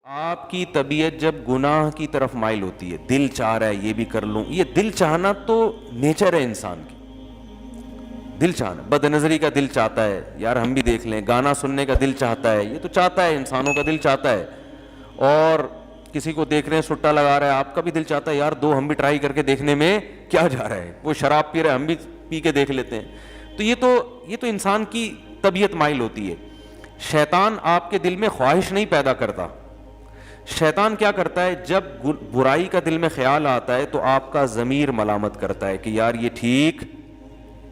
آپ کی طبیعت جب گناہ کی طرف مائل ہوتی ہے، دل چاہ رہا ہے یہ بھی کر لوں، یہ دل چاہنا تو نیچر ہے انسان کی، دل چاہنا، بد نظری کا دل چاہتا ہے، یار ہم بھی دیکھ لیں، گانا سننے کا دل چاہتا ہے، یہ تو چاہتا ہے، انسانوں کا دل چاہتا ہے، اور کسی کو دیکھ رہے ہیں سٹا لگا رہا ہے، آپ کا بھی دل چاہتا ہے یار دو ہم بھی ٹرائی کر کے دیکھنے میں کیا جا رہا ہے، وہ شراب پی رہے ہیں ہم بھی پی کے دیکھ لیتے ہیں، تو یہ تو انسان کی طبیعت مائل ہوتی ہے۔ شیطان آپ کے دل میں خواہش نہیں پیدا کرتا، شیطان کیا کرتا ہے، جب برائی کا دل میں خیال آتا ہے تو آپ کا ضمیر ملامت کرتا ہے کہ یار یہ ٹھیک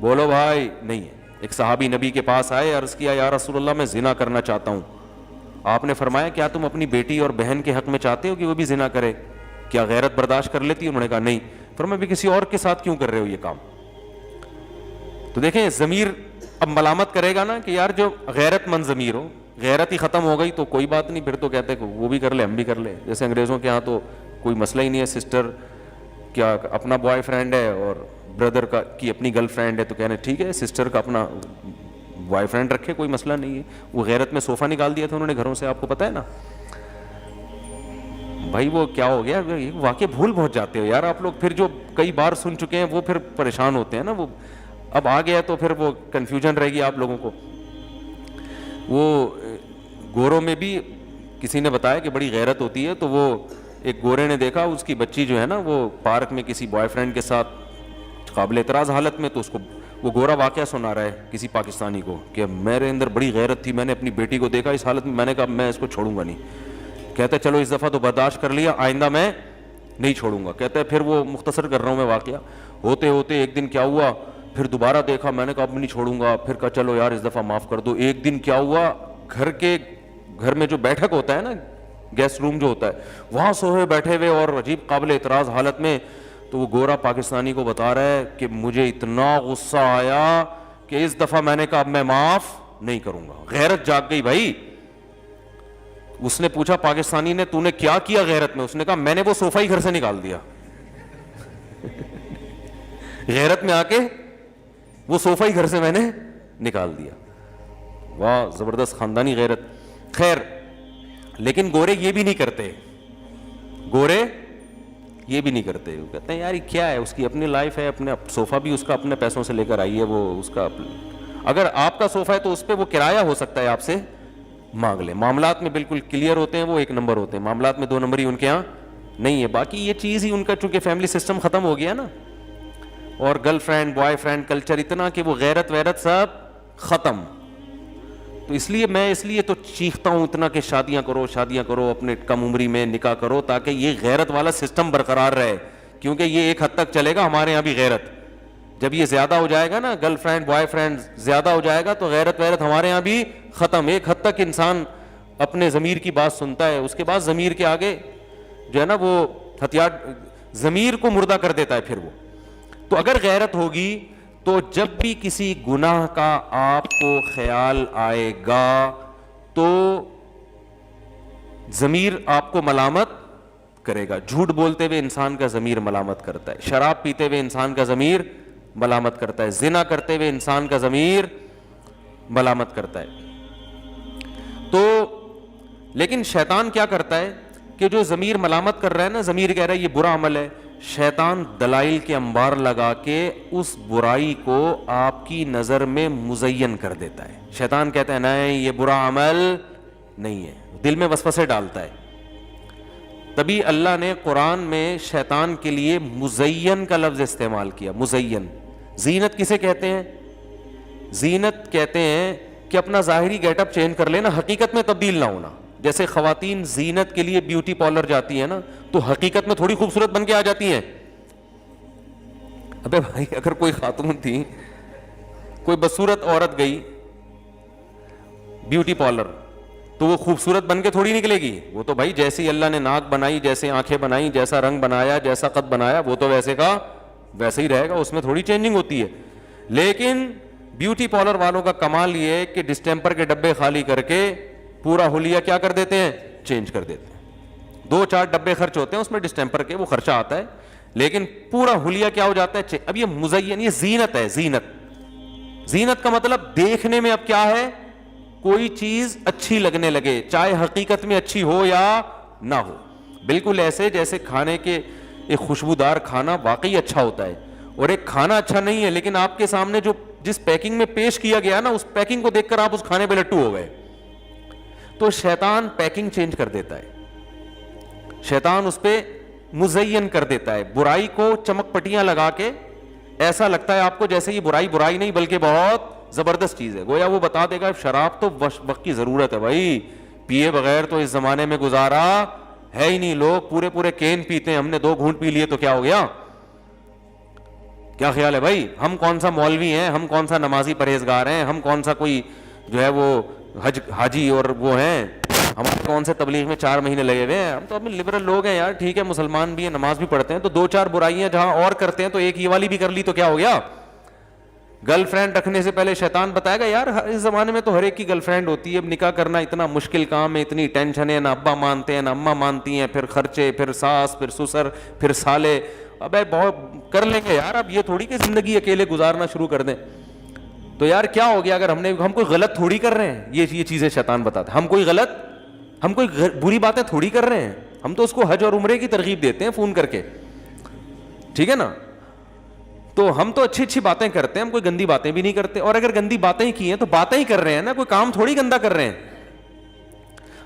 بولو بھائی نہیں ہے۔ ایک صحابی نبی کے پاس آئے، عرض کیا یا رسول اللہ میں زنا کرنا چاہتا ہوں۔ آپ نے فرمایا کیا تم اپنی بیٹی اور بہن کے حق میں چاہتے ہو کہ وہ بھی زنا کرے؟ کیا غیرت برداشت کر لیتی؟ انہوں نے کہا نہیں۔ فرمایا بھی کسی اور کے ساتھ کیوں کر رہے ہو یہ کام؟ تو دیکھیں ضمیر اب ملامت کرے گا نا کہ یار جو غیرت مند ضمیر ہو، غیرت ہی ختم ہو گئی تو کوئی بات نہیں، پھر تو کہتے کہ وہ بھی کر لے ہم بھی کر لے، جیسے انگریزوں کے ہاں تو کوئی مسئلہ ہی نہیں ہے، سسٹر کیا اپنا بوائے فرینڈ ہے اور بردر کا کی اپنی گرل فرینڈ ہے تو کہنے ٹھیک ہے سسٹر کا اپنا بوائے فرینڈ رکھے، کوئی مسئلہ نہیں ہے۔ وہ غیرت میں صوفہ نکال دیا تھا انہوں نے گھروں سے، آپ کو پتہ ہے نا بھائی وہ کیا ہو گیا، واقع بھول پہنچ جاتے ہو یار آپ لوگ، پھر جو کئی بار سن چکے ہیں وہ پھر پریشان ہوتے ہیں نا، وہ اب آ گیا تو پھر وہ کنفیوژن رہے گی آپ لوگوں کو۔ وہ گوروں میں بھی کسی نے بتایا کہ بڑی غیرت ہوتی ہے، تو وہ ایک گورے نے دیکھا اس کی بچی جو ہے نا وہ پارک میں کسی بوائے فرینڈ کے ساتھ قابل اعتراض حالت میں، تو اس کو وہ گورا واقعہ سنا رہا ہے کسی پاکستانی کو کہ میرے اندر بڑی غیرت تھی، میں نے اپنی بیٹی کو دیکھا اس حالت میں، میں نے کہا میں اس کو چھوڑوں گا نہیں۔ کہتا ہے چلو اس دفعہ تو برداشت کر لیا، آئندہ میں نہیں چھوڑوں گا۔ کہتا ہے پھر وہ مختصر کر رہا ہوں میں واقعہ، ہوتے ہوتے ایک دن کیا ہوا، پھر دوبارہ دیکھا، میں نے کہا اب نہیں چھوڑوں گا، پھر کہا چلو یار اس دفعہ معاف کر دو۔ ایک دن کیا ہوا، گھر میں جو بیٹھک ہوتا ہے نا، گیسٹ روم جو ہوتا ہے، وہاں سوئے بیٹھے ہوئے اور عجیب قابل اعتراض حالت میں، تو وہ گورا پاکستانی کو بتا رہا ہے کہ مجھے اتنا غصہ آیا کہ اس دفعہ میں نے کہا اب میں معاف نہیں کروں گا۔ غیرت جاگ گئی بھائی۔ اس نے پوچھا پاکستانی نے تو نے کیا کیا غیرت میں؟ اس نے کہا میں نے وہ صوفہ ہی گھر سے نکال دیا۔ غیرت میں آ کے وہ صوفہ ہی گھر سے میں نے نکال دیا۔ واہ زبردست خاندانی غیرت۔ خیر لیکن گورے یہ بھی نہیں کرتے، گورے یہ بھی نہیں کرتے، وہ کہتے ہیں یار یہ کیا ہے، اس کی اپنی لائف ہے، اپنے صوفہ بھی اس کا اپنے پیسوں سے لے کر آئی ہے، وہ اس کا اگر آپ کا صوفہ ہے تو اس پہ وہ کرایہ ہو سکتا ہے آپ سے مانگ لیں۔ معاملات میں بالکل کلیئر ہوتے ہیں، وہ ایک نمبر ہوتے ہیں، معاملات میں دو نمبری ان کے ہاں نہیں ہے۔ باقی یہ چیز ہی ان کا چونکہ فیملی سسٹم ختم ہو گیا نا، اور girl friend boy friend culture اتنا کہ وہ غیرت ویرت سب ختم، تو اس لیے تو چیختا ہوں اتنا کہ شادیاں کرو اپنے کم عمری میں، نکاح کرو تاکہ یہ غیرت والا سسٹم برقرار رہے، کیونکہ یہ ایک حد تک چلے گا، ہمارے یہاں بھی غیرت جب یہ زیادہ ہو جائے گا نا، گرل فرینڈ بوائے فرینڈ زیادہ ہو جائے گا تو غیرت ویرت ہمارے یہاں بھی ختم۔ ایک حد تک انسان اپنے ضمیر کی بات سنتا ہے، اس کے بعد ضمیر کے آگے جو ہے نا وہ ہتھیار ضمیر کو مردہ کر دیتا ہے پھر وہ۔ تو اگر غیرت ہوگی تو جب بھی کسی گناہ کا آپ کو خیال آئے گا تو ضمیر آپ کو ملامت کرے گا۔ جھوٹ بولتے ہوئے انسان کا ضمیر ملامت کرتا ہے، شراب پیتے ہوئے انسان کا ضمیر ملامت کرتا ہے، زنا کرتے ہوئے انسان کا ضمیر ملامت کرتا ہے۔ تو لیکن شیطان کیا کرتا ہے کہ جو ضمیر ملامت کر رہا ہے نا، ضمیر کہہ رہا ہے یہ برا عمل ہے، شیطان دلائل کے انبار لگا کے اس برائی کو آپ کی نظر میں مزین کر دیتا ہے۔ شیطان کہتا ہے نہیں یہ برا عمل نہیں ہے، دل میں وسوسے ڈالتا ہے۔ تبھی اللہ نے قرآن میں شیطان کے لیے مزین کا لفظ استعمال کیا۔ مزین، زینت کسے کہتے ہیں؟ زینت کہتے ہیں کہ اپنا ظاہری گیٹ اپ چینج کر لینا، حقیقت میں تبدیل نہ ہونا۔ جیسے خواتین زینت کے لیے بیوٹی پارلر جاتی ہیں نا، تو حقیقت میں تھوڑی خوبصورت بن کے آ جاتی ہیں۔ ابے بھائی اگر کوئی خاتون تھی، کوئی بدصورت عورت گئی بیوٹی پارلر تو وہ خوبصورت بن کے تھوڑی نکلے گی، وہ تو بھائی جیسی اللہ نے ناک بنائی، جیسے آنکھیں بنائی، جیسا رنگ بنایا، جیسا قد بنایا، وہ تو ویسے کا ویسے ہی رہے گا، اس میں تھوڑی چینجنگ ہوتی ہے۔ لیکن بیوٹی پارلر والوں کا کمال یہ ہے کہ ڈسٹیمپر کے ڈبے خالی کر کے پورا حلیہ کیا کر دیتے ہیں؟ چینج کر دیتے ہیں۔ 2-4 ڈبے خرچ ہوتے ہیں اس میں ڈسٹیمپر کے، وہ خرچہ آتا ہے، لیکن پورا حلیہ کیا ہو جاتا ہے؟ اب یہ مزین، یہ زینت ہے۔ زینت کا مطلب دیکھنے میں اب کیا ہے؟ کوئی چیز اچھی لگنے لگے، چاہے حقیقت میں اچھی ہو یا نہ ہو. بالکل ایسے جیسے کھانے کے ایک خوشبودار کھانا واقعی اچھا ہوتا ہے, اور ایک کھانا اچھا نہیں ہے لیکن آپ کے سامنے جو جس پیکنگ میں پیش کیا گیا نا, اس پیکنگ کو دیکھ کر آپ اس کھانے پہ لٹو ہو گئے. تو شیطان پیکنگ چینج کر دیتا ہے, شیطان اس پہ مزین کر دیتا ہے, برائی کو چمک پٹیاں لگا کے ایسا لگتا ہے آپ کو جیسے یہ برائی نہیں بلکہ بہت زبردست چیز ہے. گویا وہ بتا دے گا شراب تو وقت کی ضرورت ہے بھائی, پیے بغیر تو اس زمانے میں گزارا ہے ہی نہیں, لوگ پورے کین پیتے ہیں, ہم نے 2 گھونٹ پی لیے تو کیا ہو گیا. کیا خیال ہے بھائی, ہم کون سا مولوی ہیں, ہم کون سا نمازی پرہیزگار ہیں, ہم کون سا کوئی جو ہے وہ حاجی اور وہ ہیں, ہم کون سے تبلیغ میں 4 مہینے لگے ہوئے ہیں. ہم تو اپنے لبرل لوگ ہیں یار, ٹھیک ہے مسلمان بھی ہیں, نماز بھی پڑھتے ہیں, تو 2-4 برائیاں جہاں اور کرتے ہیں تو ایک یہ والی بھی کر لی تو کیا ہو گیا. گرل فرینڈ رکھنے سے پہلے شیطان بتائے گا یار اس زمانے میں تو ہر ایک کی گرل فرینڈ ہوتی ہے, اب نکاح کرنا اتنا مشکل کام ہے, اتنی ٹینشن ہے, نہ ابا مانتے ہیں نہ اماں مانتی ہیں, پھر خرچے, پھر ساس, پھر سسر, پھر سالے, ابے بہت کر لیں گے یار, اب یہ تھوڑی کہ زندگی اکیلے گزارنا شروع کر دیں. تو یار کیا ہو گیا اگر ہم کوئی غلط تھوڑی کر رہے ہیں, یہ چیزیں شیطان بتاتا ہے, ہم کوئی بری باتیں تھوڑی کر رہے ہیں, ہم تو اس کو حج اور عمرے کی ترغیب دیتے ہیں فون کر کے, ٹھیک ہے نا. تو ہم تو اچھی باتیں کرتے ہیں, ہم کوئی گندی باتیں بھی نہیں کرتے, اور اگر گندی باتیں ہی کی ہیں تو باتیں ہی کر رہے ہیں نا, کوئی کام تھوڑی گندا کر رہے ہیں.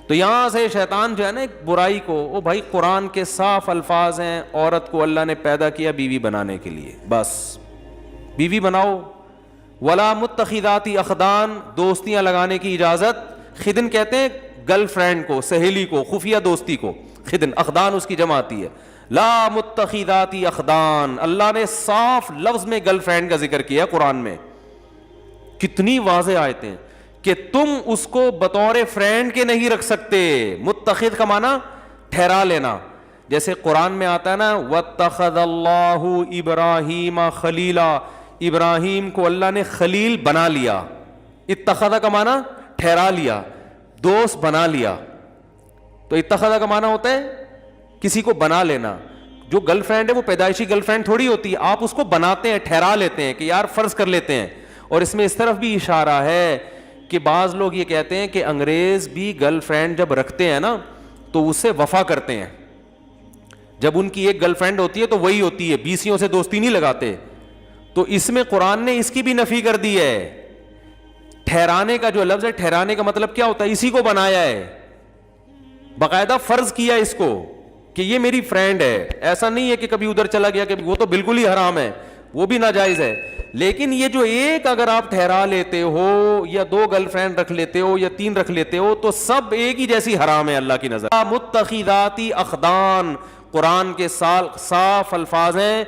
تو یہاں سے شیطان جو ہے نا ایک برائی کو, وہ بھائی قرآن کے صاف الفاظ ہیں, عورت کو اللہ نے پیدا کیا بیوی بنانے کے لیے, بس بیوی بناؤ. ولا متخذات اخدان, دوستیاں لگانے کی اجازت. خدن کہتے ہیں گرل فرینڈ کو, سہیلی کو, خفیہ دوستی کو خدن, اخدان اس کی جمع آتی ہے. لا متخذات اخدان, اللہ نے صاف لفظ میں گرل فرینڈ کا ذکر کیا قرآن میں. کتنی واضح آیتیں کہ تم اس کو بطور فرینڈ کے نہیں رکھ سکتے. متخذ کا معنی ٹھہرا لینا, جیسے قرآن میں آتا ہے نا واتخذ اللہ ابراہیم خلیلا, ابراہیم کو اللہ نے خلیل بنا لیا. اتخذ کا معنی ٹھہرا لیا, دوست بنا لیا. تو اتخذ کا معنی ہوتا ہے کسی کو بنا لینا. جو گرل فرینڈ ہے وہ پیدائشی گرل فرینڈ تھوڑی ہوتی ہے, آپ اس کو بناتے ہیں, ٹھہرا لیتے ہیں کہ یار فرض کر لیتے ہیں. اور اس میں اس طرف بھی اشارہ ہے کہ بعض لوگ یہ کہتے ہیں کہ انگریز بھی گرل فرینڈ جب رکھتے ہیں نا تو اس سے وفا کرتے ہیں. جب ان کی ایک گرل فرینڈ ہوتی ہے تو وہی ہوتی ہے, بیسیوں سے دوستی نہیں لگاتے. تو اس میں قرآن نے اس کی بھی نفی کر دی ہے. ٹھہرانے کا جو لفظ ہے, ٹھہرانے کا مطلب کیا ہوتا ہے, اسی کو بنایا ہے, باقاعدہ فرض کیا اس کو کہ یہ میری فرینڈ ہے. ایسا نہیں ہے کہ کبھی ادھر چلا گیا, کہ وہ تو بالکل ہی حرام ہے, وہ بھی ناجائز ہے. لیکن یہ جو ایک اگر آپ ٹھہرا لیتے ہو, یا 2 گرل فرینڈ رکھ لیتے ہو, یا 3 رکھ لیتے ہو, تو سب ایک ہی جیسی حرام ہے اللہ کی نظر. متخذات اخدان, قرآن کے صاف الفاظ ہیں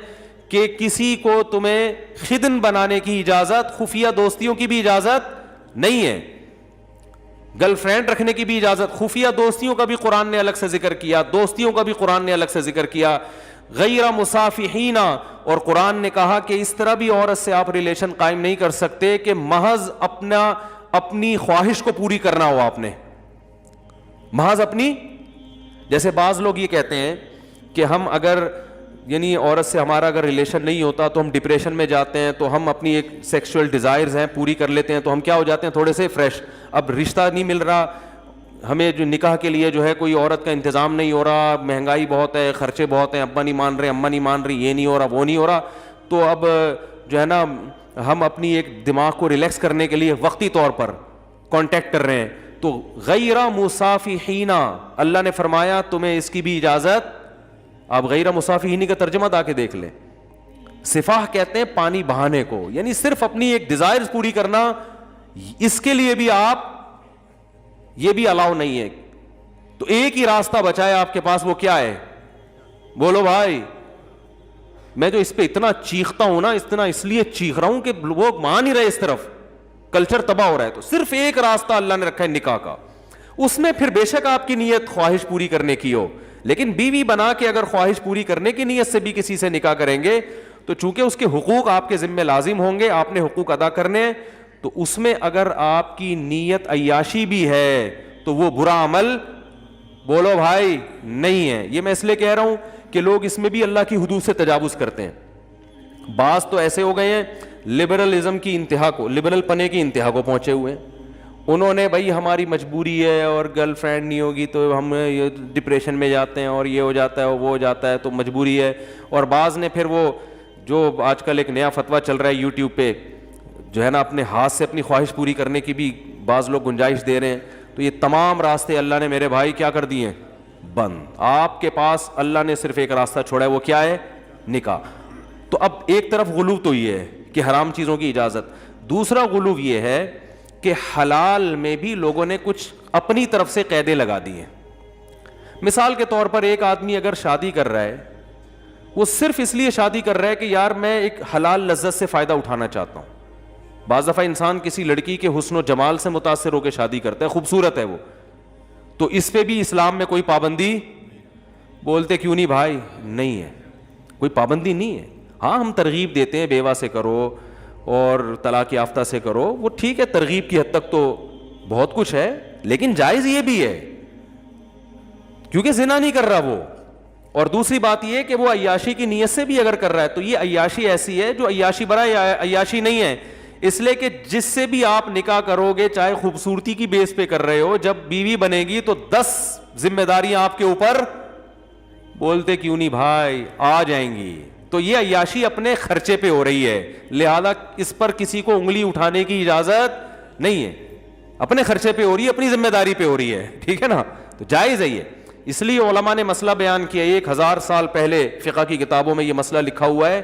کہ کسی کو تمہیں خدن بنانے کی اجازت, خفیہ دوستیوں کی بھی اجازت نہیں ہے. گرل فرینڈ رکھنے کی بھی اجازت, خفیہ دوستیوں کا بھی قرآن نے الگ سے ذکر کیا, دوستیوں کا بھی قرآن نے الگ سے ذکر کیا. غیر مصافحین, اور قرآن نے کہا کہ اس طرح بھی عورت سے آپ ریلیشن قائم نہیں کر سکتے کہ محض اپنی خواہش کو پوری کرنا ہو آپ نے, محض اپنی. جیسے بعض لوگ یہ کہتے ہیں کہ ہم اگر یعنی عورت سے ہمارا اگر ریلیشن نہیں ہوتا تو ہم ڈپریشن میں جاتے ہیں, تو ہم اپنی ایک سیکسول ڈیزائرز ہیں پوری کر لیتے ہیں, تو ہم کیا ہو جاتے ہیں تھوڑے سے فریش. اب رشتہ نہیں مل رہا ہمیں, جو نکاح کے لیے جو ہے کوئی عورت کا انتظام نہیں ہو رہا, مہنگائی بہت ہے, خرچے بہت ہیں, ابا نہیں مان رہے, اماں نہیں مان رہی, یہ نہیں ہو رہا, وہ نہیں ہو رہا, تو اب جو ہے نا ہم اپنی ایک دماغ کو ریلیکس کرنے کے لیے وقتی طور پر کانٹیکٹ کر رہے ہیں. تو غیر مصافحین, اللہ نے فرمایا تمہیں اس کی بھی اجازت. آپ غیر مصافحین کا ترجمہ دا کے دیکھ لیں. صفاح کہتے ہیں پانی بہانے کو, یعنی صرف اپنی ایک ڈیزائرز پوری کرنا, اس کے لیے بھی آپ یہ بھی الاؤ نہیں ہے. تو ایک ہی راستہ بچا ہے آپ کے پاس, وہ کیا ہے, بولو بھائی. میں جو اس پہ اتنا چیختا ہوں نا, اتنا اس لیے چیخ رہا ہوں کہ لوگ مان ہی رہے, اس طرف کلچر تباہ ہو رہا ہے. تو صرف ایک راستہ اللہ نے رکھا ہے نکاح کا, اس میں پھر بے شک آپ کی نیت خواہش پوری کرنے کی ہو, لیکن بیوی بنا کے اگر خواہش پوری کرنے کی نیت سے بھی کسی سے نکاح کریں گے تو چونکہ اس کے حقوق آپ کے ذمہ لازم ہوں گے, آپ نے حقوق ادا کرنے ہیں, تو اس میں اگر آپ کی نیت عیاشی بھی ہے تو وہ برا عمل, بولو بھائی, نہیں ہے. یہ میں اس لیے کہہ رہا ہوں کہ لوگ اس میں بھی اللہ کی حدود سے تجاوز کرتے ہیں. بعض تو ایسے ہو گئے ہیں لبرلزم کی انتہا کو, لبرل پنے کی انتہا کو پہنچے ہوئے ہیں. انہوں نے بھائی ہماری مجبوری ہے اور گرل فرینڈ نہیں ہوگی تو ہم یہ ڈپریشن میں جاتے ہیں اور یہ ہو جاتا ہے وہ ہو جاتا ہے تو مجبوری ہے. اور بعض نے پھر وہ جو آج کل ایک نیا فتویٰ چل رہا ہے یوٹیوب پہ جو ہے نا اپنے ہاتھ سے اپنی خواہش پوری کرنے کی بھی بعض لوگ گنجائش دے رہے ہیں. تو یہ تمام راستے اللہ نے میرے بھائی کیا کر دیے ہیں؟ بند. آپ کے پاس اللہ نے صرف ایک راستہ چھوڑا ہے, وہ کیا ہے؟ نکاح. تو اب ایک طرف غلو تو یہ ہے کہ حرام چیزوں کی اجازت, دوسرا غلو یہ ہے کہ حلال میں بھی لوگوں نے کچھ اپنی طرف سے قیدیں لگا دی ہیں. مثال کے طور پر ایک آدمی اگر شادی کر رہا ہے, وہ صرف اس لیے شادی کر رہا ہے کہ یار میں ایک حلال لذت سے فائدہ اٹھانا چاہتا ہوں. بعض دفعہ انسان کسی لڑکی کے حسن و جمال سے متاثر ہو کے شادی کرتا ہے, خوبصورت ہے وہ, تو اس پہ بھی اسلام میں کوئی پابندی بولتے کیوں نہیں بھائی؟ نہیں ہے, کوئی پابندی نہیں ہے. ہاں ہم ترغیب دیتے ہیں بیوہ سے کرو اور طلاق یافتہ سے کرو, وہ ٹھیک ہے ترغیب کی حد تک تو بہت کچھ ہے, لیکن جائز یہ بھی ہے کیونکہ زنا نہیں کر رہا وہ. اور دوسری بات یہ کہ وہ عیاشی کی نیت سے بھی اگر کر رہا ہے تو یہ عیاشی ایسی ہے جو عیاشی برا عیاشی نہیں ہے, اس لیے کہ جس سے بھی آپ نکاح کرو گے چاہے خوبصورتی کی بیس پہ کر رہے ہو, جب بیوی بنے گی تو 10 ذمہ داریاں آپ کے اوپر بولتے کیوں نہیں بھائی آ جائیں گی. تو یہ عیاشی اپنے خرچے پہ ہو رہی ہے, لہذا اس پر کسی کو انگلی اٹھانے کی اجازت نہیں ہے. اپنے خرچے پہ ہو رہی ہے, اپنی ذمہ داری پہ ہو رہی ہے, ٹھیک ہے نا, تو جائز ہے یہ. اس لیے علماء نے مسئلہ بیان کیا, 1000 سال پہلے فقہ کی کتابوں میں یہ مسئلہ لکھا ہوا ہے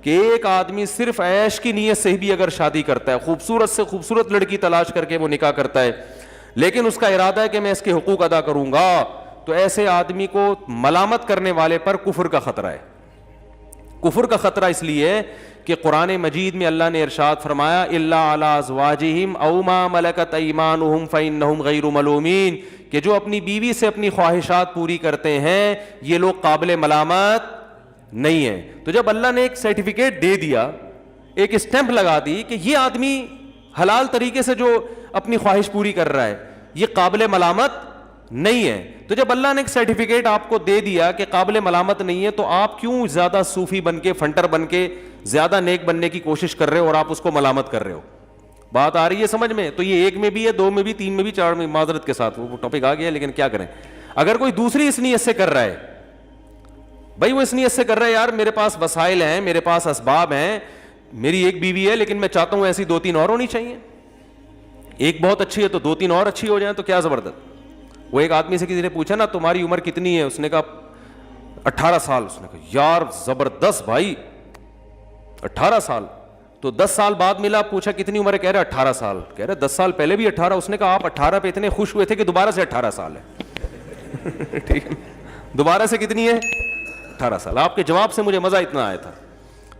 کہ ایک آدمی صرف عیش کی نیت سے بھی اگر شادی کرتا ہے, خوبصورت سے خوبصورت لڑکی تلاش کر کے وہ نکاح کرتا ہے, لیکن اس کا ارادہ ہے کہ میں اس کے حقوق ادا کروں گا, تو ایسے آدمی کو ملامت کرنے والے پر کفر کا خطرہ ہے. کفر کا خطرہ اس لیے کہ قرآن مجید میں اللہ نے ارشاد فرمایا الا علی ازواجہم او ما ملکت ایمانہم فانہم غیر ملومین, کہ جو اپنی بیوی سے اپنی خواہشات پوری کرتے ہیں یہ لوگ قابل ملامت نہیں ہیں. تو جب اللہ نے ایک سرٹیفکیٹ دے دیا, ایک اسٹیمپ لگا دی کہ یہ آدمی حلال طریقے سے جو اپنی خواہش پوری کر رہا ہے یہ قابل ملامت نہیں ہے, تو جب اللہ نے ایک سرٹیفکیٹ آپ کو دے دیا کہ قابل ملامت نہیں ہے, تو آپ کیوں زیادہ صوفی بن کے فنٹر بن کے زیادہ نیک بننے کی کوشش کر رہے ہو اور آپ اس کو ملامت کر رہے ہو؟ بات آ رہی ہے سمجھ میں؟ تو یہ 1 میں بھی ہے, 2 میں بھی, 3 میں بھی, 4 میں, معذرت کے ساتھ وہ ٹاپک آ گیا, لیکن کیا کریں. اگر کوئی دوسری اس نیت سے کر رہا ہے, بھائی وہ اس نیت سے کر رہا ہے یار میرے پاس وسائل ہیں, میرے پاس اسباب ہیں, میری ایک بیوی ہے لیکن میں چاہتا ہوں ایسی 2-3 اور ہونی چاہیے, ایک بہت اچھی ہے تو 2-3 اور اچھی ہو جائیں, تو کیا زبردست. وہ ایک آدمی سے کسی نے پوچھا نا تمہاری عمر کتنی ہے, اس نے کہا 18 سال. اس نے کہا یار زبردست بھائی 18 سال. تو 10 سال بعد ملا, پوچھا کتنی عمر ہے, کہہ رہے 18 سال. کہہ رہے 10 سال پہلے بھی 18. اس نے کہا آپ 18 پہ اتنے خوش ہوئے تھے کہ دوبارہ سے 18 سال ہے. ٹھیک ہے, دوبارہ سے کتنی ہے؟ 18 سال. آپ کے جواب سے مجھے مزہ اتنا آیا تھا.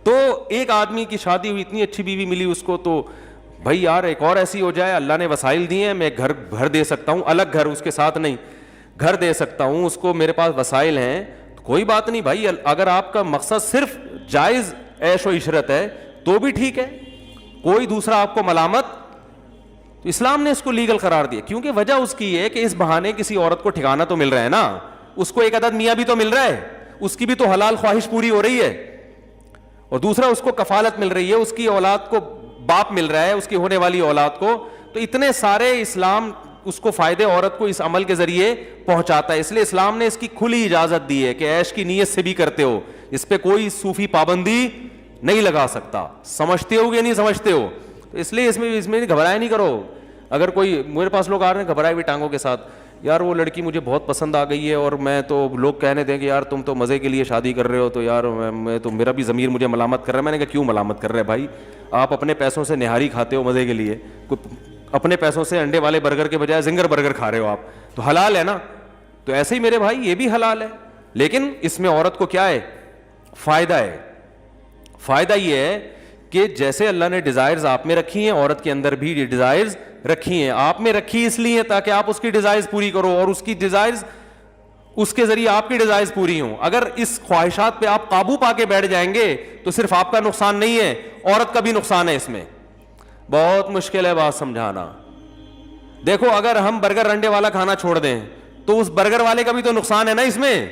تو ایک آدمی کی شادی ہوئی, اتنی اچھی بیوی ملی اس کو, تو بھائی یار ایک اور ایسی ہو جائے, اللہ نے وسائل دیے ہیں, میں گھر دے سکتا ہوں, الگ گھر اس کے ساتھ نہیں, گھر دے سکتا ہوں اس کو, میرے پاس وسائل ہیں, کوئی بات نہیں بھائی. اگر آپ کا مقصد صرف جائز عیش و عشرت ہے تو بھی ٹھیک ہے, کوئی دوسرا آپ کو ملامت, تو اسلام نے اس کو لیگل قرار دیا. کیونکہ وجہ اس کی ہے کہ اس بہانے کسی عورت کو ٹھکانہ تو مل رہا ہے نا, اس کو ایک عدد میاں بھی تو مل رہا ہے, اس کی بھی تو حلال خواہش پوری ہو رہی ہے, اور دوسرا اس کو کفالت مل رہی ہے, اس کی اولاد کو باپ مل رہا ہے, اس کی ہونے والی اولاد کو. تو اتنے سارے اسلام اس کو فائدے عورت کو اس عمل کے ذریعے پہنچاتا ہے. اس لیے اسلام نے اس کی کھلی اجازت دی ہے کہ عیش کی نیت سے بھی کرتے ہو, اس پہ کوئی صوفی پابندی نہیں لگا سکتا. سمجھتے ہو کہ نہیں سمجھتے ہو؟ تو اس لیے اس میں گھبرائے نہیں کرو. اگر کوئی میرے پاس لوگ آ رہے ہیں گھبرائے ہوئی ٹانگوں کے ساتھ, یار وہ لڑکی مجھے بہت پسند آ گئی ہے اور میں تو, لوگ کہنے دیں کہ یار تم تو مزے کے لیے شادی کر رہے ہو, تو یار میں تو, میرا بھی ضمیر مجھے ملامت کر رہا ہے. میں نے کہا کیوں ملامت کر رہے بھائی, آپ اپنے پیسوں سے نہاری کھاتے ہو مزے کے لیے, اپنے پیسوں سے انڈے والے برگر کے بجائے زنگر برگر کھا رہے ہو آپ, تو حلال ہے نا. تو ایسے ہی میرے بھائی یہ بھی حلال ہے, لیکن اس میں عورت کو کیا ہے فائدہ ہے. فائدہ یہ ہے کہ جیسے اللہ نے ڈیزائرز آپ میں رکھی ہیں, عورت کے اندر بھی ڈیزائرز رکھی ہیں. آپ میں رکھی اس لیے تاکہ آپ اس کی ڈیزائرز پوری کرو, اور اس کی ڈیزائرز, اس کے ذریعے آپ کی ڈیزائرز پوری ہوں. اگر اس خواہشات پہ آپ قابو پا کے بیٹھ جائیں گے تو صرف آپ کا نقصان نہیں ہے, عورت کا بھی نقصان ہے. اس میں بہت مشکل ہے بات سمجھانا. دیکھو اگر ہم برگر انڈے والا کھانا چھوڑ دیں تو اس برگر والے کا بھی تو نقصان ہے نا اس میں.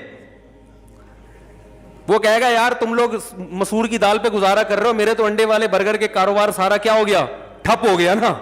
وہ کہے گا یار تم لوگ مسور کی دال پہ گزارا کر رہے ہو, میرے تو انڈے والے برگر کے کاروبار سارا کیا ہو گیا, ٹھپ ہو گیا نا.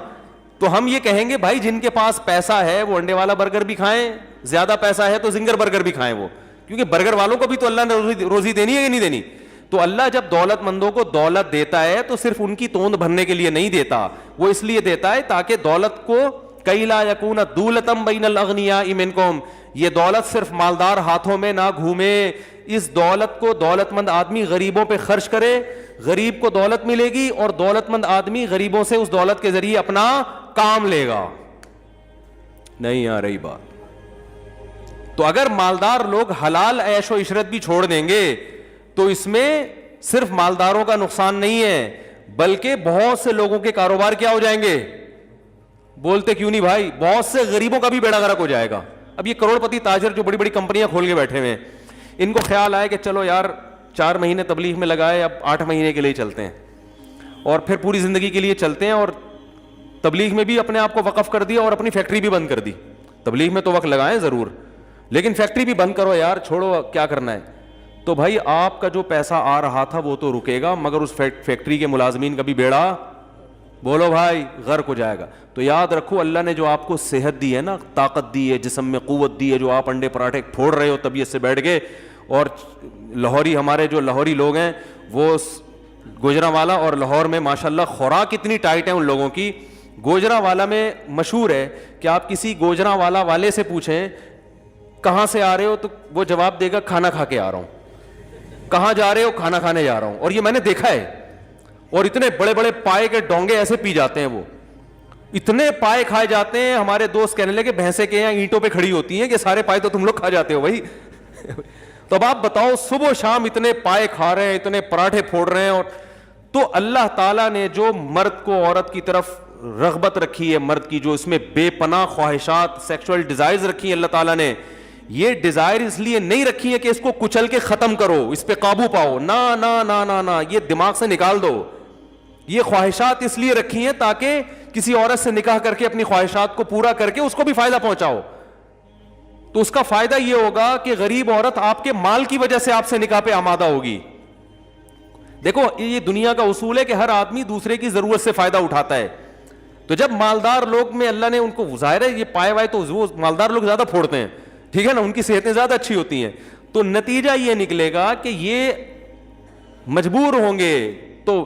تو ہم یہ کہیں گے بھائی جن کے پاس پیسہ ہے وہ انڈے والا برگر بھی کھائیں, زیادہ پیسہ ہے تو زنگر برگر بھی کھائیں وہ, کیونکہ برگر والوں کو بھی تو اللہ نے روزی دینی ہے کہ نہیں دینی. تو اللہ جب دولت مندوں کو دولت دیتا ہے تو صرف ان کی توند بھرنے کے لیے نہیں دیتا, وہ اس لیے دیتا ہے تاکہ دولت کو کئی لا یکون دولتم بین الاغنیاء منکم, یہ دولت صرف مالدار ہاتھوں میں نہ گھومے, اس دولت کو دولت مند آدمی غریبوں پہ خرچ کرے, غریب کو دولت ملے گی اور دولت مند آدمی غریبوں سے اس دولت کے ذریعے اپنا کام لے گا. نہیں آ رہی بات؟ تو اگر مالدار لوگ حلال عیش و عشرت بھی چھوڑ دیں گے تو اس میں صرف مالداروں کا نقصان نہیں ہے, بلکہ بہت سے لوگوں کے کاروبار کیا ہو جائیں گے, بولتے کیوں نہیں بھائی, بہت سے غریبوں کا بھی بیڑا غرق ہو جائے گا. اب یہ کروڑ پتی تاجر جو بڑی بڑی کمپنیاں کھول کے بیٹھے ہوئے ہیں, ان کو خیال آئے کہ چلو یار 4 مہینے تبلیغ میں لگائے, اب 8 مہینے کے لیے چلتے ہیں اور پھر پوری زندگی کے لیے چلتے ہیں, اور تبلیغ میں بھی اپنے آپ کو وقف کر دیا اور اپنی فیکٹری بھی بند کر دی. تبلیغ میں تو وقت لگائیں ضرور, لیکن فیکٹری بھی بند کرو یار, چھوڑو کیا کرنا ہے. تو بھائی آپ کا جو پیسہ آ رہا تھا وہ تو رکے گا, مگر اس فیکٹری کے ملازمین کا بھی بیڑا, بولو بھائی, غرق ہو جائے گا. تو یاد رکھو اللہ نے جو آپ کو صحت دی ہے نا, طاقت دی ہے, جسم میں قوت دی ہے, جو آپ انڈے پراٹھے پھوڑ رہے ہو طبیعت سے بیٹھ کے, اور لاہوری ہمارے جو لاہوری لوگ ہیں وہ گوجرانوالا اور لاہور میں ماشاءاللہ خوراک اتنی ٹائٹ ہے ان لوگوں کی. گوجرانوالا میں مشہور ہے کہ آپ کسی گوجرانوالا والے سے پوچھیں کہاں سے آ رہے ہو تو وہ جواب دے گا کھانا کھا کے آ رہا ہوں. کہاں جا رہے ہو؟ کھانا کھانے جا رہا ہوں. اور یہ میں نے دیکھا ہے, اور اتنے بڑے بڑے پائے کے ڈونگے ایسے پی جاتے ہیں, وہ اتنے پائے کھائے جاتے ہیں. ہمارے دوست کہنے لگے بھینسیں کے یہاں اینٹوں پہ کھڑی ہوتی ہیں کہ سارے پائے تو تم لوگ کھا جاتے ہو بھائی. تو اب آپ بتاؤ, صبح و شام اتنے پائے کھا رہے ہیں, اتنے پراٹھے پھوڑ رہے ہیں. اور تو اللہ تعالیٰ نے جو مرد کو عورت کی طرف رغبت رکھی ہے, مرد کی جو اس میں بے پناہ خواہشات سیکسول ڈیزائرز رکھی ہیں اللہ تعالیٰ نے, یہ ڈیزائر اس لیے نہیں رکھی ہے کہ اس کو کچل کے ختم کرو, اس پہ قابو پاؤ, نہ نہ نہ نہ نہ, یہ دماغ سے نکال دو. یہ خواہشات اس لیے رکھی ہیں تاکہ کسی عورت سے نکاح کر کے اپنی خواہشات کو پورا کر کے اس کو بھی فائدہ پہنچاؤ. تو اس کا فائدہ یہ ہوگا کہ غریب عورت آپ کے مال کی وجہ سے آپ سے نکاح پہ آمادہ ہوگی. دیکھو یہ دنیا کا اصول ہے کہ ہر آدمی دوسرے کی ضرورت سے فائدہ اٹھاتا ہے. تو جب مالدار لوگ میں اللہ نے ان کو, ظاہر ہے یہ پائے وائے تو وہ مالدار لوگ زیادہ پھوڑتے ہیں, ٹھیک ہے نا, ان کی صحتیں زیادہ اچھی ہوتی ہیں, تو نتیجہ یہ نکلے گا کہ یہ مجبور ہوں گے. تو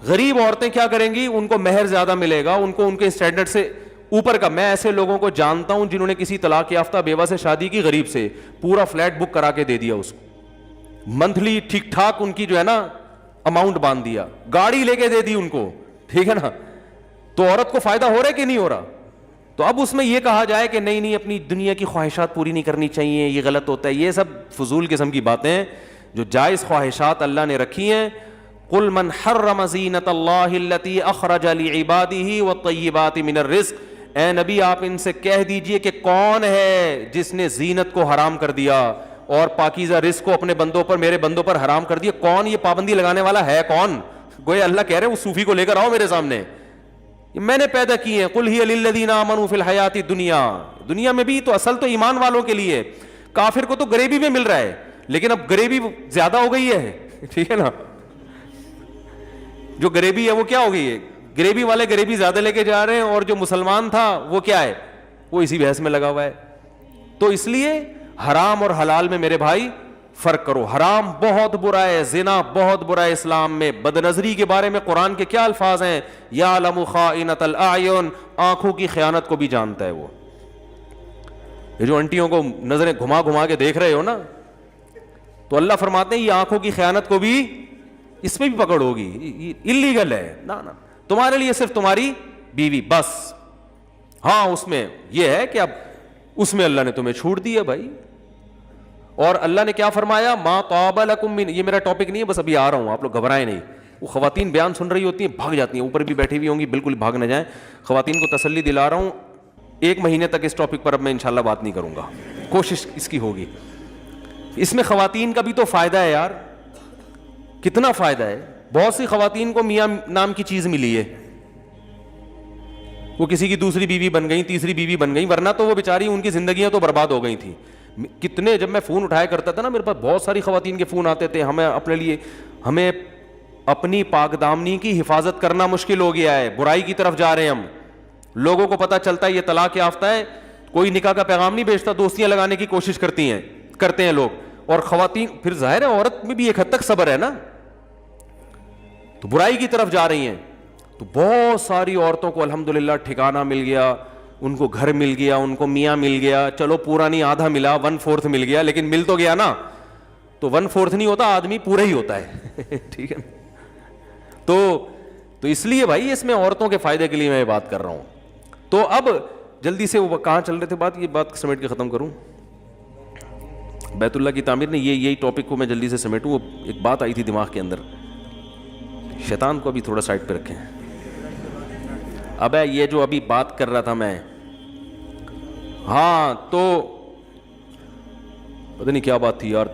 غریب عورتیں کیا کریں گی, ان کو مہر زیادہ ملے گا, ان کو ان کے اسٹینڈرڈ سے اوپر کا. میں ایسے لوگوں کو جانتا ہوں جنہوں نے کسی طلاق یافتہ بیوہ سے شادی کی, غریب سے, پورا فلیٹ بک کرا کے دے دیا اس کو, منتھلی ٹھیک ٹھاک ان کی جو ہے نا اماؤنٹ باندھ دیا, گاڑی لے کے دے دی ان کو, ٹھیک ہے نا. تو عورت کو فائدہ ہو رہا ہے کہ نہیں ہو رہا؟ تو اب اس میں یہ کہا جائے کہ نہیں نہیں اپنی دنیا کی خواہشات پوری نہیں کرنی چاہیے, یہ غلط ہوتا ہے, یہ سب فضول قسم کی باتیں ہیں. جو جائز خواہشات اللہ نے رکھی ہیں, قل من حرم زینت اللہ التی اخرج لعباده والطیبات من الرزق, اے نبی آپ ان سے کہہ دیجئے کہ کون ہے جس نے زینت کو حرام کر دیا اور پاکیزہ رزق کو اپنے بندوں پر, میرے بندوں پر حرام کر دیا. کون یہ پابندی لگانے والا ہے؟ کون؟ گویا اللہ کہہ رہے ہیں اس صوفی کو لے کر آؤ میرے سامنے, میں نے پیدا کی ہیں. قل ہی للذین آمنوا فی الحیات الدنیا, دنیا میں بھی تو اصل تو ایمان والوں کے لیے. کافر کو تو غریبی میں مل رہا ہے, لیکن اب غریبی زیادہ ہو گئی ہے, ٹھیک ہے نا. جو غریبی ہے وہ کیا ہو گئی ہے, غریبی والے غریبی زیادہ لے کے جا رہے ہیں, اور جو مسلمان تھا وہ کیا ہے, وہ اسی بحث میں لگا ہوا ہے. تو اس لیے حرام اور حلال میں میرے بھائی فرق کرو. حرام بہت برا ہے, زنا بہت برا ہے اسلام میں. بد نظری کے بارے میں قرآن کے کیا الفاظ ہیں, یعلم خائنۃ الاعین, آنکھوں کی خیانت کو بھی جانتا ہے وہ. یہ جو انٹیوں کو نظریں گھما گھما کے دیکھ رہے ہو نا, تو اللہ فرماتے ہیں یہ آنکھوں کی خیانت کو بھی, اس میں بھی پکڑ ہوگی, اللیگل ہے. نا نا, تمہارے لیے صرف تمہاری بیوی بس. ہاں اس میں یہ ہے کہ اب اس میں اللہ نے تمہیں چھوٹ دی ہے بھائی. اور اللہ نے کیا فرمایا, ما طاب لکم من, یہ میرا ٹاپک نہیں ہے, بس ابھی آ رہا ہوں, آپ لوگ گھبرائیں نہیں. وہ خواتین بیان سن رہی ہوتی ہیں, بھاگ جاتی ہیں, اوپر بھی بیٹھی ہوئی ہوں گی, بالکل بھاگ نہ جائیں. خواتین کو تسلی دلا رہا ہوں, 1 مہینے تک اس ٹاپک پر اب میں انشاءاللہ بات نہیں کروں گا, کوشش اس کی ہوگی. اس میں خواتین کا بھی تو فائدہ ہے یار, کتنا فائدہ ہے. بہت سی خواتین کو میاں نام کی چیز ملی ہے, وہ کسی کی دوسری بیوی بن گئی, تیسری بیوی بن گئی, ورنہ تو وہ بیچاری ان کی زندگیاں تو برباد ہو گئی تھیں. کتنے, جب میں فون اٹھایا کرتا تھا نا, میرے پاس بہت ساری خواتین کے فون آتے تھے, ہمیں اپنے لیے, ہمیں اپنی پاک دامنی کی حفاظت کرنا مشکل ہو گیا ہے, برائی کی طرف جا رہے ہیں ہم, لوگوں کو پتہ چلتا ہے یہ طلاق یافتہ ہے, کوئی نکاح کا پیغام نہیں بھیجتا, دوستیاں لگانے کی کوشش کرتے ہیں لوگ. اور خواتین پھر ظاہر ہے عورت میں بھی ایک حد تک صبر ہے نا, تو برائی کی طرف جا رہی ہیں. تو بہت ساری عورتوں کو الحمدللہ ٹھکانہ مل گیا, ان کو گھر مل گیا, ان کو میاں مل گیا, چلو پورا نہیں آدھا ملا, 1/4 مل گیا, لیکن مل تو گیا نا. تو 1/4 نہیں ہوتا, آدمی پورا ہی ہوتا ہے. ٹھیک ہے, تو اس لیے بھائی اس میں عورتوں کے فائدے کے لیے میں یہ بات کر رہا ہوں. تو اب جلدی سے وہ کہاں چل رہے تھے, یہ بات سمیٹ کے ختم کروں. بیت اللہ کی تعمیر نے یہی ٹاپک کو میں جلدی سے سمیٹوں. وہ ایک بات آئی تھی دماغ کے اندر, شیطان کو ابھی تھوڑا سائڈ پہ رکھیں. اب یہ جو ابھی بات کر رہا تھا میں, ہاں تو پتہ نہیں کیا بات تھی یار.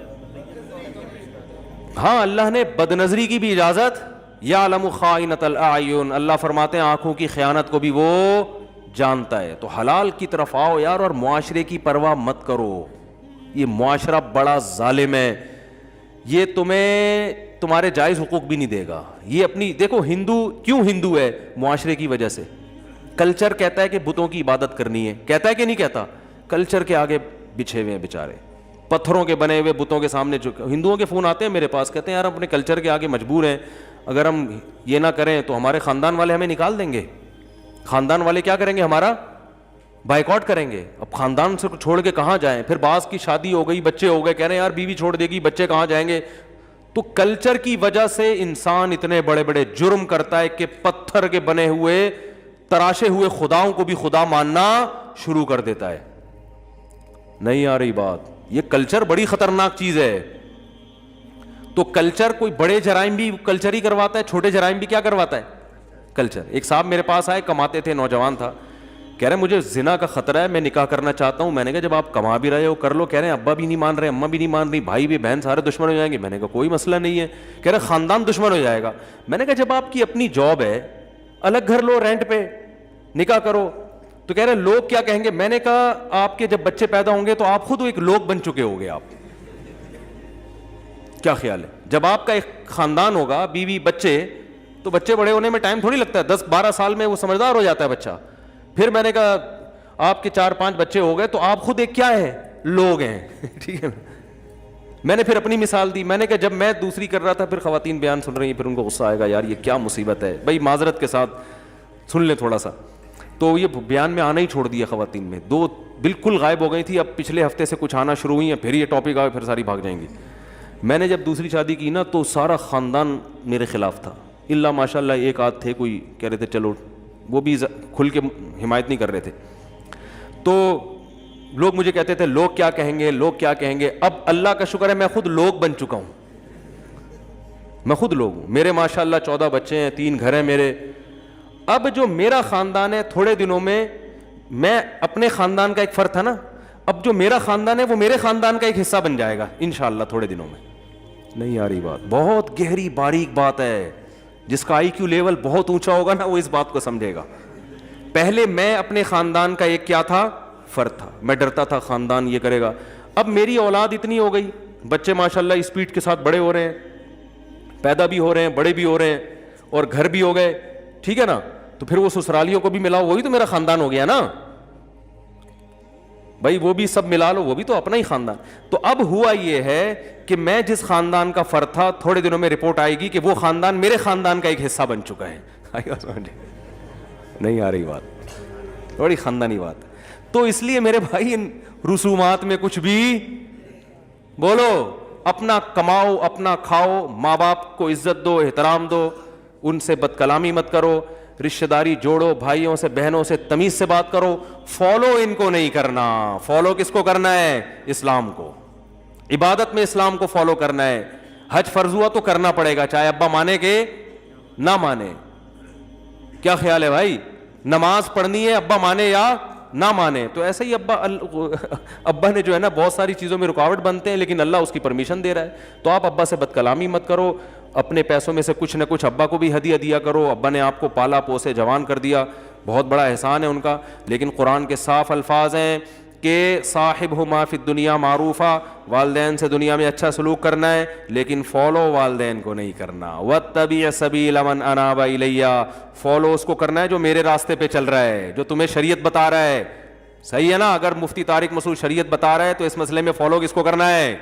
ہاں, اللہ نے بد نظری کی بھی اجازت, یعلم خائنۃ الاعین, اللہ فرماتے ہیں آنکھوں کی خیانت کو بھی وہ جانتا ہے. تو حلال کی طرف آؤ یار, اور معاشرے کی پرواہ مت کرو. یہ معاشرہ بڑا ظالم ہے, یہ تمہیں تمہارے جائز حقوق بھی نہیں دے گا. یہ اپنی دیکھو, ہندو کیوں ہندو ہے؟ معاشرے کی وجہ سے. کلچر کہتا ہے کہ بتوں کی عبادت کرنی ہے, کہتا ہے کہ نہیں کہتا؟ کلچر کے آگے بچھے ہوئے ہیں بیچارے, پتھروں کے بنے ہوئے بتوں کے سامنے. جو ہندوؤں کے فون آتے ہیں میرے پاس, کہتے ہیں یار ہم اپنے کلچر کے آگے مجبور ہیں, اگر ہم یہ نہ کریں تو ہمارے خاندان والے ہمیں نکال دیں گے. خاندان والے کیا کریں گے؟ ہمارا بائیکاٹ کریں گے. اب خاندان سے چھوڑ کے کہاں جائیں؟ پھر بعض کی شادی ہو گئی, بچے ہو گئے, کہہ رہے ہیں یار بیوی چھوڑ دے گی, بچے کہاں جائیں گے؟ تو کلچر کی وجہ سے انسان اتنے بڑے بڑے جرم کرتا ہے کہ پتھر کے بنے ہوئے تراشے ہوئے خداؤں کو بھی خدا ماننا شروع کر دیتا ہے. نہیں آ رہی بات؟ یہ کلچر بڑی خطرناک چیز ہے. تو کلچر کوئی بڑے جرائم بھی کلچر ہی کرواتا ہے, چھوٹے جرائم بھی کیا کرواتا ہے؟ کلچر. ایک صاحب میرے پاس آئے, کماتے تھے, نوجوان تھا, کہہ رہے مجھے زنا کا خطرہ ہے, میں نکاح کرنا چاہتا ہوں. میں نے کہا جب آپ کما بھی رہے ہو کر لو. کہہ رہے ہیں ابا بھی نہیں مان رہے, اماں بھی نہیں مان رہی, بھائی بھی, بہن سارے دشمن ہو جائیں گے. میں نے کہا کوئی مسئلہ نہیں ہے. کہہ رہے خاندان دشمن ہو جائے گا. میں نے کہا جب آپ کی اپنی جاب ہے, الگ گھر لو رینٹ پہ, نکاح کرو. تو کہہ رہے لوگ کیا کہیں گے. میں نے کہا آپ کے جب بچے پیدا ہوں گے تو آپ خود ایک لوگ بن چکے ہوگے. آپ کیا خیال ہے؟ جب آپ کا ایک خاندان ہوگا, بیوی, بچے, تو بچے بڑے ہونے میں ٹائم تھوڑی لگتا ہے, 10-12 سال میں وہ سمجھدار ہو جاتا ہے بچہ. پھر میں نے کہا آپ کے 4-5 بچے ہو گئے تو آپ خود ایک کیا ہے؟ لوگ ہیں. ٹھیک ہے. میں نے پھر اپنی مثال دی. میں نے کہا جب میں دوسری کر رہا تھا, پھر خواتین بیان سن رہی ہیں, پھر ان کو غصہ آئے گا یار یہ کیا مصیبت ہے. بھائی معذرت کے ساتھ سن لیں تھوڑا سا. تو یہ بیان میں آنا ہی چھوڑ دیا خواتین میں. 2 بالکل غائب ہو گئی تھی, اب پچھلے ہفتے سے کچھ آنا شروع ہوئی ہیں, پھر یہ ٹاپک آئے, پھر ساری بھاگ جائیں گی. میں نے جب دوسری شادی کی نا تو سارا خاندان میرے خلاف تھا, اللہ ماشاء اللہ ایک آدھ تھے کوئی کہہ رہے تھے چلو, وہ بھی کھل کے حمایت نہیں کر رہے تھے. تو لوگ مجھے کہتے تھے لوگ کیا کہیں گے, لوگ کیا کہیں گے. اب اللہ کا شکر ہے میں خود لوگ بن چکا ہوں, میں خود لوگ ہوں. میرے ماشاء اللہ 14 بچے ہیں, 3 گھر ہیں میرے. اب جو میرا خاندان ہے, تھوڑے دنوں میں میں اپنے خاندان کا ایک فرد تھا نا, اب جو میرا خاندان ہے وہ میرے خاندان کا ایک حصہ بن جائے گا انشاءاللہ تھوڑے دنوں میں. نہیں آ رہی بات؟ بہت گہری باریک بات ہے. جس کا IQ لیول بہت اونچا ہوگا نا وہ اس بات کو سمجھے گا. پہلے میں اپنے خاندان کا ایک کیا تھا؟ فرد تھا. میں ڈرتا تھا خاندان یہ کرے گا. اب میری اولاد اتنی ہو گئی, بچے ماشاءاللہ اسپیڈ کے ساتھ بڑے ہو رہے ہیں, پیدا بھی ہو رہے ہیں, بڑے بھی ہو رہے ہیں, اور گھر بھی ہو گئے. ٹھیک ہے نا. تو پھر وہ سسرالیوں کو بھی ملاؤ, وہی تو میرا خاندان ہو گیا نا بھائی. وہ بھی سب ملا لو, وہ بھی تو اپنا ہی خاندان. تو اب ہوا یہ ہے کہ میں جس خاندان کا فرد تھا, تھوڑے دنوں میں رپورٹ آئے گی کہ وہ خاندان میرے خاندان کا ایک حصہ بن چکا ہے. نہیں آ رہی بات؟ بڑی خاندانی بات. تو اس لیے میرے بھائی ان رسومات میں کچھ بھی بولو, اپنا کماؤ, اپنا کھاؤ, ماں باپ کو عزت دو, احترام دو, ان سے بد کلامی مت کرو, رشتہ داری جوڑو, بھائیوں سے بہنوں سے تمیز سے بات کرو. فالو ان کو نہیں کرنا. فالو کس کو کرنا ہے؟ اسلام کو. عبادت میں اسلام کو فالو کرنا ہے. حج فرض ہوا تو کرنا پڑے گا, چاہے ابا مانے کہ نہ مانے. کیا خیال ہے بھائی؟ نماز پڑھنی ہے ابا مانے یا نہ مانے. تو ایسے ہی ابا نے جو ہے نا بہت ساری چیزوں میں رکاوٹ بنتے ہیں, لیکن اللہ اس کی پرمیشن دے رہا ہے. تو آپ ابا سے بد کلامی مت کرو, اپنے پیسوں میں سے کچھ نہ کچھ ابا کو بھی ہدیہ دیا کرو. ابا نے آپ کو پالا پوسے جوان کر دیا, بہت بڑا احسان ہے ان کا. لیکن قرآن کے صاف الفاظ ہیں کہ صاحبہما فی الدنیا معروفا، والدین سے دنیا میں اچھا سلوک کرنا ہے لیکن فالو والدین کو نہیں کرنا. واتبع سبیل من اناب الی، فالو اس کو کرنا ہے جو میرے راستے پہ چل رہا ہے، جو تمہیں شریعت بتا رہا ہے. صحیح ہے نا؟ اگر مفتی طارق مسعود شریعت بتا رہا ہے تو اس مسئلے میں فالو کس کو کرنا ہے؟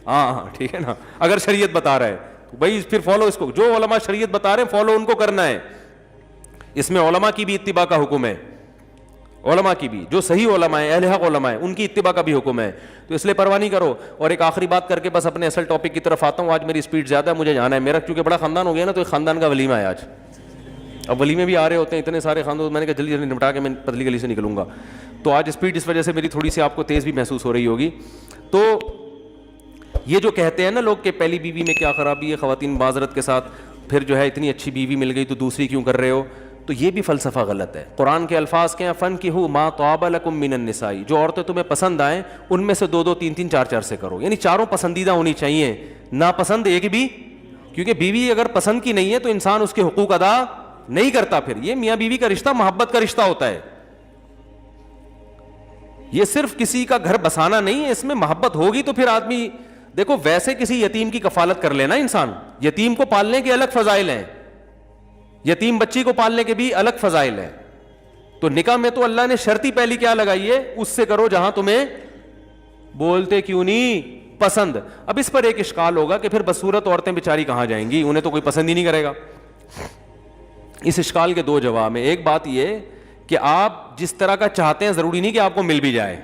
ہاں ٹھیک ہے نا. اگر شریعت بتا رہا ہے تو بھائی پھر فالو اس کو، جو علماء شریعت بتا رہے ہیں فالو ان کو کرنا ہے. اس میں علماء کی بھی اتباع کا حکم ہے، علماء کی بھی، جو صحیح علماء ہیں، اہل حق علماء ہیں، ان کی اتباع کا بھی حکم ہے. تو اس لیے پرواہ نہیں کرو. اور ایک آخری بات کر کے بس اپنے اصل ٹاپک کی طرف آتا ہوں. آج میری اسپیڈ زیادہ ہے، مجھے جانا ہے. میرا کیونکہ بڑا خاندان ہو گیا نا، تو ایک خاندان کا ولیمہ ہے آج. اب ولیمے بھی آ رہے ہوتے ہیں اتنے سارے خاندان، میں نے کہا جلدی جلدی نپٹا کے میں پتلی گلی سے نکلوں گا. تو آج اسپیڈ اس وجہ سے میری تھوڑی سی آپ کو تیز بھی محسوس ہو رہی ہوگی. تو یہ جو کہتے ہیں نا لوگ کہ پہلی بیوی میں کیا خرابی ہے، خواتین معذرت کے ساتھ، پھر جو ہے اتنی اچھی بیوی مل گئی تو دوسری کیوں کر رہے ہو، تو یہ بھی فلسفہ غلط ہے. قرآن کے الفاظ کیا ہیں؟ فَانْكِحُوا مَا طَابَ لَكُم مِّنَ النِّسَاءِ، جو عورتیں تمہیں پسند آئیں ان میں سے دو دو تین تین چار چار سے کرو. یعنی چاروں پسندیدہ ہونی چاہیے، ناپسند ایک بھی، کیونکہ بیوی اگر پسند کی نہیں ہے تو انسان اس کے حقوق ادا نہیں کرتا. پھر یہ میاں بیوی کا رشتہ محبت کا رشتہ ہوتا ہے. یہ صرف کسی کا گھر بسانا نہیں ہے، اس میں محبت ہوگی تو پھر آدمی دیکھو ویسے کسی یتیم کی کفالت کر لینا انسان، یتیم کو پالنے کے الگ فضائل ہیں، یتیم بچی کو پالنے کے بھی الگ فضائل ہیں. تو نکاح میں تو اللہ نے شرط ہی پہلی کیا لگائی ہے؟ اس سے کرو جہاں تمہیں بولتے کیوں نہیں پسند. اب اس پر ایک اشکال ہوگا کہ پھر بدصورت عورتیں بیچاری کہاں جائیں گی، انہیں تو کوئی پسند ہی نہیں کرے گا. اس اشکال کے دو جواب ہیں. ایک بات یہ کہ آپ جس طرح کا چاہتے ہیں ضروری نہیں کہ آپ کو مل بھی جائے.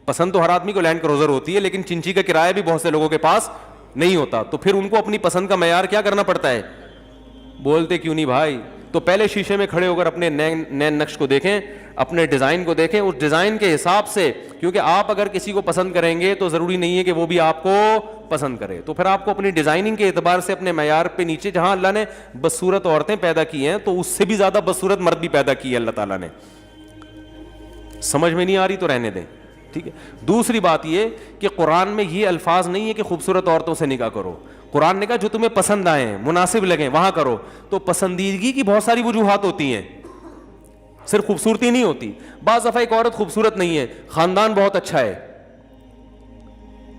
پسند تو ہر آدمی کو لینڈ کروزر ہوتی ہے، لیکن چنچی کا کرایہ بھی بہت سے لوگوں کے پاس نہیں ہوتا. تو پھر ان کو اپنی پسند کا معیار کیا کرنا پڑتا ہے؟ بولتے کیوں نہیں بھائی. تو پہلے شیشے میں کھڑے ہو کر اپنے نئے نقش کو دیکھیں، اپنے ڈیزائن کو دیکھیں، اس ڈیزائن کے حساب سے، کیونکہ آپ اگر کسی کو پسند کریں گے تو ضروری نہیں ہے کہ وہ بھی آپ کو پسند کرے. تو پھر آپ کو اپنی ڈیزائننگ کے اعتبار سے اپنے معیار پہ نیچے، جہاں اللہ نے بدصورت عورتیں پیدا کی ہیں تو اس سے بھی زیادہ بدصورت مرد بھی پیدا کی ہے اللہ تعالیٰ نے. سمجھ میں نہیں آ رہی تو رہنے دیں، ٹھیک ہے. دوسری بات یہ کہ قرآن میں یہ الفاظ نہیں ہے کہ خوبصورت عورتوں سے نکاح کرو. قرآن نے کہا جو تمہیں پسند آئیں، مناسب لگیں وہاں کرو. تو پسندیدگی کی بہت ساری وجوہات ہوتی ہیں، صرف خوبصورتی نہیں ہوتی. بعض دفعہ ایک عورت خوبصورت نہیں ہے، خاندان بہت اچھا ہے،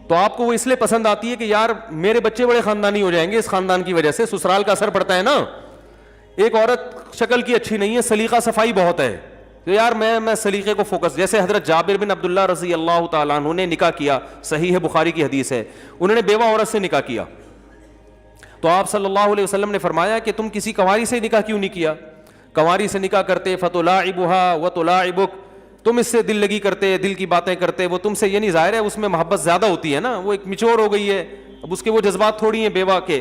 تو آپ کو وہ اس لیے پسند آتی ہے کہ یار میرے بچے بڑے خاندانی ہو جائیں گے اس خاندان کی وجہ سے. سسرال کا اثر پڑتا ہے نا. ایک عورت شکل کی اچھی نہیں ہے، سلیقہ صفائی بہت ہے، تو یار میں سلیقے کو فوکس. جیسے حضرت جابر بن عبداللہ رضی اللہ تعالیٰ عنہ نے نکاح کیا، صحیح ہے بخاری کی حدیث ہے، انہوں نے بیوہ عورت سے نکاح کیا. تو آپ صلی اللہ علیہ وسلم نے فرمایا کہ تم کسی کنواری سے نکاح کیوں نہیں کیا؟ کنواری سے نکاح کرتے فتلاعبها وتلاعبک، تم اس سے دل لگی کرتے، دل کی باتیں کرتے، وہ تم سے، یعنی ظاہر ہے اس میں محبت زیادہ ہوتی ہے نا، وہ ایک میچور ہو گئی ہے، اب اس کے وہ جذبات تھوڑی ہیں بیوہ کے.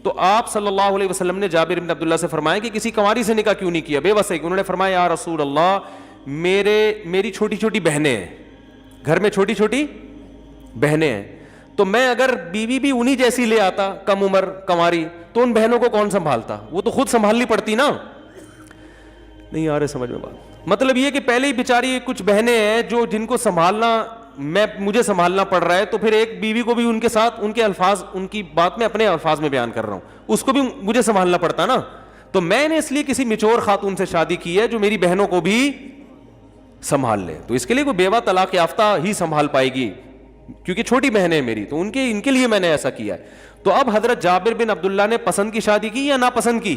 تو آپ صلی اللہ علیہ وسلم نے جابر بن عبداللہ سے فرمایا کہ کسی کنواری سے نکاح کیوں نہیں کیا، بیوہ سے. انہوں نے فرمایا یا رسول اللہ میری چھوٹی چھوٹی بہنیں ہیں، گھر میں چھوٹی چھوٹی بہنیں ہیں، تو میں اگر بیوی بھی انہی جیسی لے آتا کم عمر کنواری تو ان بہنوں کو کون سنبھالتا؟ وہ تو خود سنبھالنی پڑتی نا. نہیں آ رہے سمجھ میں بات؟ مطلب یہ کہ پہلے ہی بیچاری کچھ بہنیں ہیں جو جن کو سنبھالنا مجھے سنبھالنا پڑ رہا ہے، تو پھر ایک بیوی کو بھی ان کے ساتھ ان کے الفاظ، ان کی بات میں اپنے الفاظ میں بیان کر رہا ہوں، اس کو بھی مجھے سنبھالنا پڑتا نا. تو میں نے اس لیے کسی میچور خاتون سے شادی کی ہے جو میری بہنوں کو بھی سنبھال لے. تو اس کے لیے کوئی بیوہ طلاق یافتہ ہی سنبھال پائے گی، کیونکہ چھوٹی بہنیں میری، تو ان کے لیے میں نے ایسا کیا ہے. تو اب حضرت جابر بن عبداللہ نے پسند کی شادی کی یا ناپسند کی؟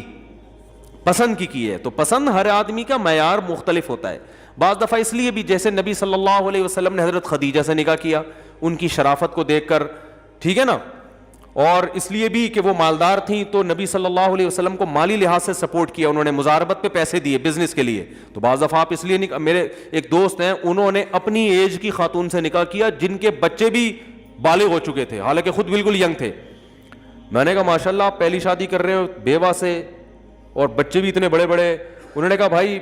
پسند کی ہے. تو پسند ہر آدمی کا معیار مختلف ہوتا ہے. بعض دفعہ اس لیے بھی جیسے نبی صلی اللہ علیہ وسلم نے حضرت خدیجہ سے نکاح کیا ان کی شرافت کو دیکھ کر، ٹھیک ہے نا، اور اس لیے بھی کہ وہ مالدار تھیں تو نبی صلی اللہ علیہ وسلم کو مالی لحاظ سے سپورٹ کیا، انہوں نے مزاربت پہ پیسے دیے بزنس کے لیے. تو بعض دفعہ آپ اس لیے میرے ایک دوست ہیں انہوں نے اپنی ایج کی خاتون سے نکاح کیا جن کے بچے بھی بالغ ہو چکے تھے، حالانکہ خود بالکل ینگ تھے. میں نے کہا ماشاءاللہ آپ پہلی شادی کر رہے ہو بیوہ سے اور بچے بھی اتنے بڑے بڑے. انہوں نے کہا بھائی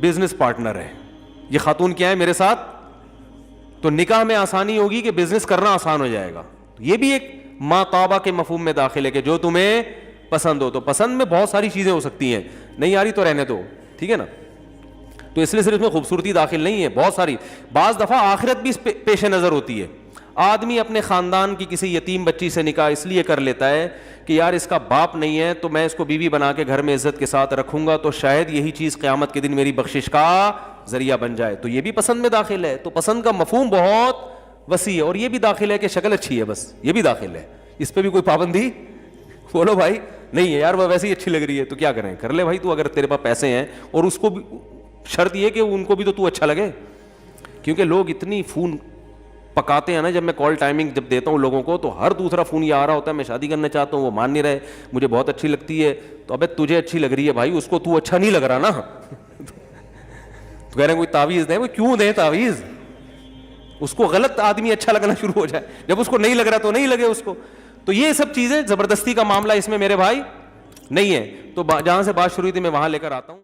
بزنس پارٹنر ہے، یہ خاتون کیا ہے میرے ساتھ، تو نکاح میں آسانی ہوگی کہ بزنس کرنا آسان ہو جائے گا. یہ بھی ایک ما طابہ کے مفہوم میں داخل ہے کہ جو تمہیں پسند ہو. تو پسند میں بہت ساری چیزیں ہو سکتی ہیں، نہیں آ رہی تو رہنے دو، ٹھیک ہے نا. تو اس لیے صرف اس میں خوبصورتی داخل نہیں ہے، بہت ساری. بعض دفعہ آخرت بھی پیش نظر ہوتی ہے. آدمی اپنے خاندان کی کسی یتیم بچی سے نکاح اس لیے کر لیتا ہے کہ یار اس کا باپ نہیں ہے تو میں اس کو بیوی بنا کے گھر میں عزت کے ساتھ رکھوں گا تو شاید یہی چیز قیامت کے دن میری بخشش کا ذریعہ بن جائے تو یہ بھی پسند میں داخل ہے. تو پسند کا مفہوم بہت وسیع ہے, اور یہ بھی داخل ہے کہ شکل اچھی ہے, بس یہ بھی داخل ہے, اس پہ بھی کوئی پابندی بولو بھائی نہیں ہے یار, وہ ویسے ہی اچھی لگ رہی ہے تو کیا کریں, کر لے بھائی تو, اگر تیرے پاس پیسے ہیں. اور اس کو بھی شرط یہ کہ ان کو بھی تو اچھا لگے, کیونکہ لوگ اتنی فون پکاتے ہیں نا. جب میں کال ٹائمنگ جب دیتا ہوں لوگوں کو تو ہر دوسرا فون یہ آ رہا ہوتا ہے, میں شادی کرنا چاہتا ہوں, وہ مان نہیں رہے, مجھے بہت اچھی لگتی ہے. تو ابے تجھے اچھی لگ رہی ہے بھائی, اس کو تو اچھا نہیں لگ رہا نا. تو کہہ رہے ہیں کوئی تعویذ دیں, وہ کیوں دیں تعویذ, اس کو غلط آدمی اچھا لگنا شروع ہو جائے, جب اس کو نہیں لگ رہا تو نہیں لگے اس کو. تو یہ سب چیزیں زبردستی کا معاملہ اس میں میرے بھائی نہیں ہے. تو جہاں سے بات شروع ہوئی تھی میں وہاں لے کر آتا ہوں.